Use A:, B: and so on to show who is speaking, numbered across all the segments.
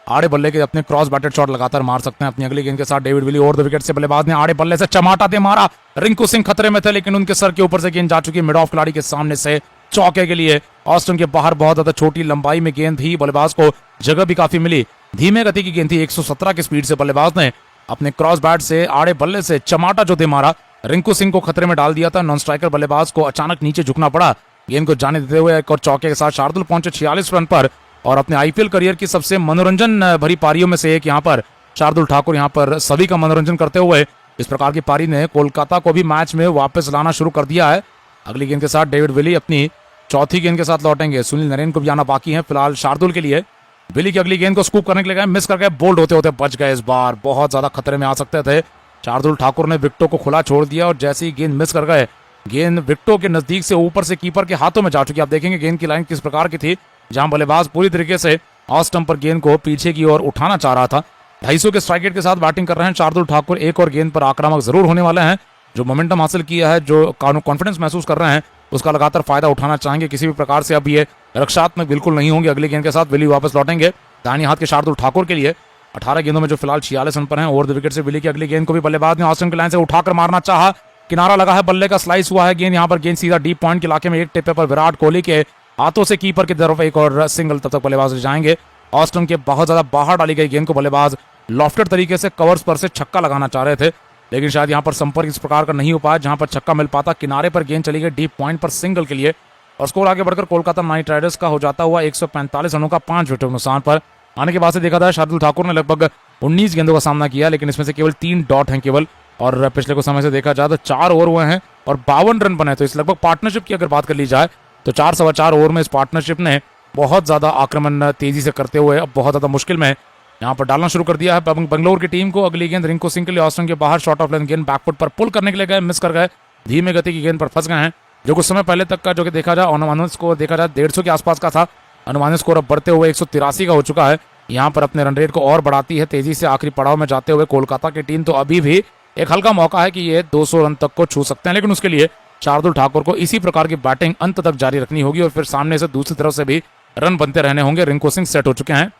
A: आड़े बल्ले के अपने क्रॉस बैटेड शॉट लगातार मार सकते हैं अपनी अगली गेंद के साथ। David Willey over the wicket से बल्लेबाज ने आड़े बल्ले से चमाटा दे मारा। रिंकू सिंह खतरे में थे लेकिन उनके सर के ऊपर से गेंद जा चुकी है मिड ऑफ खिलाड़ी के सामने से चौके के लिए। ऑस्टन के बाहर बहुत ज्यादा छोटी लंबाई में गेंद थी, बल्लेबाज को जगह भी काफी मिली। धीमे गति की गेंद थी, 117 की स्पीड से बल्लेबाज ने अपने क्रॉस बैट से आड़े बल्ले से चमाटा जो दे मारा, रिंकू सिंह को खतरे में डाल दिया था। नॉन स्ट्राइकर बल्लेबाज को अचानक नीचे झुकना पड़ा गेंद को जाने देते हुए। एक और चौके के साथ शार्दुल पहुंचे 46 रन पर और अपने आईपीएल करियर की सबसे मनोरंजन भरी पारियों में से एक यहाँ पर शार्दुल ठाकुर यहाँ पर सभी का मनोरंजन करते हुए इस प्रकार की पारी ने कोलकाता को भी मैच में वापस लाना शुरू कर दिया है। अगली गेंद के साथ डेविड विली अपनी चौथी गेंद के साथ लौटेंगे। सुनील नरेन को भी आना बाकी है फिलहाल शार्दुल के लिए। विली की अगली गेंद को स्कूप करने के लिए गए, मिस कर गए, बोल्ड होते होते बच गए। इस बार बहुत ज्यादा खतरे में आ सकते थे। शार्दुल ठाकुर ने विकेटों को खुला छोड़ दिया और जैसे ही गेंद मिस कर गए, गेंद विकेटों के नजदीक से ऊपर से कीपर के हाथों में जा चुकी। आप देखेंगे गेंद की लाइन किस प्रकार की थी, जहां बल्लेबाज पूरी तरीके से ऑफ स्टंप पर गेंद को पीछे की ओर उठाना चाह रहा था। 250 के स्ट्राइक रेट के साथ बैटिंग कर रहे हैं शार्दुल ठाकुर। एक और गेंद पर आक्रामक जरूर होने वाले हैं। जो मोमेंटम हासिल किया है, जो कॉन्फिडेंस महसूस कर रहे हैं, उसका लगातार फायदा उठाना चाहेंगे किसी भी प्रकार से। अब ये रक्षात्मक बिल्कुल नहीं होंगे। अगली गेंद के साथ विली वापस लौटेंगे दाहिने हाथ के शार्दुल ठाकुर के लिए। 18 गेंदों में जो फिलहाल 46 रन पर हैं। ओवर द विकेट से विली की अगली गेंद को भी बल्लेबाज ने ऑस्टन की लाइन से उठाकर मारना चाहा, किनारा लगा है, बल्ले का स्लाइस हुआ है गेंद। यहाँ पर गेंद सीधा डीप पॉइंट के इलाके में एक टिप्पे पर विराट कोहली के हाथों से कीपर की तरफ एक और सिंगल, तब तक बल्लेबाज जाएंगे। ऑस्टन के बहुत ज्यादा बाहर डाली गई गेंद को बल्लेबाज लॉफ्टेड तरीके से कवर्स पर से छक्का लगाना चाह रहे थे, लेकिन शायद यहाँ पर संपर्क इस प्रकार का नहीं हो पाया जहां पर छक्का मिल पाता। किनारे पर गेंद चली गई डीप पॉइंट पर सिंगल के लिए और स्कोर आगे बढ़कर कोलकाता नाइट राइडर्स का हो जाता हुआ 145 रनों का 5 विकेटों के नुकसान पर। आने के बाद से देखा था शार्दुल ठाकुर ने लगभग 19 गेंदों का सामना किया, लेकिन इसमें से केवल 3 डॉट हैं केवल। और पिछले कुछ समय से देखा जाए तो 4 ओवर हुए हैं और 52 रन बने। तो इस लगभग पार्टनरशिप की अगर बात कर ली जाए तो 4 सवा 4 ओवर में इस पार्टनरशिप ने बहुत ज्यादा आक्रमण तेजी से करते हुए अब बहुत ज्यादा मुश्किल में यहाँ पर डालना शुरू कर दिया है बंगलोर की टीम को। अगली गेंद रिंकू सिंह के लिए ऑस्टन के बाहर शॉर्ट ऑफ लेंथ गेंद बैकफुट पर पुल करने के लिए गए, मिस कर गए। धीमे गति की गेंद पर फंस गए हैं। जो कुछ समय पहले तक का जो कि देखा जाए अनुमानित स्कोर देखा जाए 150 के आसपास का था, अनुमानित स्कोर अब बढ़ते हुए 183 का हो चुका है। यहाँ पर अपने रन रेट को और बढ़ाती है तेजी से आखिरी पड़ाव में जाते हुए कोलकाता की टीम। तो अभी भी एक हल्का मौका है कि ये 200 रन तक को छू सकते हैं, लेकिन उसके लिए शार्दुल ठाकुर को इसी प्रकार की बैटिंग अंत तक जारी रखनी होगी और फिर सामने से दूसरी तरफ से भी रन बनते रहने होंगे। रिंकू सिंह सेट हो चुके हैं।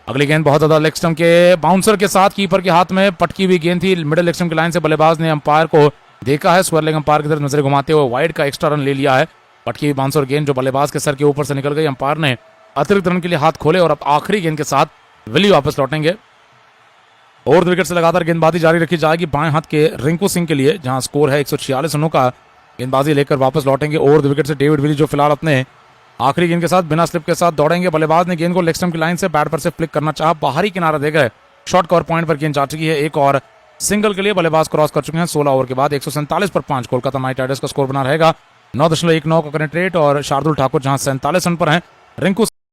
A: अगली गेंद बहुत ज्यादा लेग स्टंप के बाउंसर के साथ कीपर के हाथ में पटकी हुई गेंद थी। मिडिल लेग स्टंप की लाइन से बल्लेबाज ने अंपायर को देखा है, स्वर लेग अंपायर की तरफ नजर घुमाते हुए वाइड का एक्स्ट्रा रन ले लिया है। पटकी हुई बाउंसर गेंद जो बल्लेबाज के सर के ऊपर से निकल गई। अंपायर ने अतिरिक्त रन के लिए हाथ खोले और अब आखिरी गेंद के साथ विली वापस लौटेंगे। ओवर द विकेट से लगातार गेंदबाजी जारी रखी जाएगी बाएं हाथ के रिंकू सिंह के लिए, जहां स्कोर है 146 रनों का। गेंदबाजी लेकर वापस लौटेंगे ओवर द विकेट से डेविड विली, जो फिलहाल अपने आखिरी गेंद के साथ बिना स्लिप के साथ दौड़ेंगे। बल्लेबाज ने गेंद को लेग स्टंप की लाइन से बैट पर से फ्लिक करना चाहा, बाहरी किनारा दे गए, शॉर्ट कवर पॉइंट पर गेंद जा चुकी है। एक और सिंगल के लिए बल्लेबाज क्रॉस कर चुके हैं। 16 ओवर के बाद 147 पर 5 कोलकाता नाइट राइडर्स का स्कोर बना रहेगा। 9.19 का करंट रेट और शार्दुल ठाकुर जहां 47 रन पर हैं। रिंकू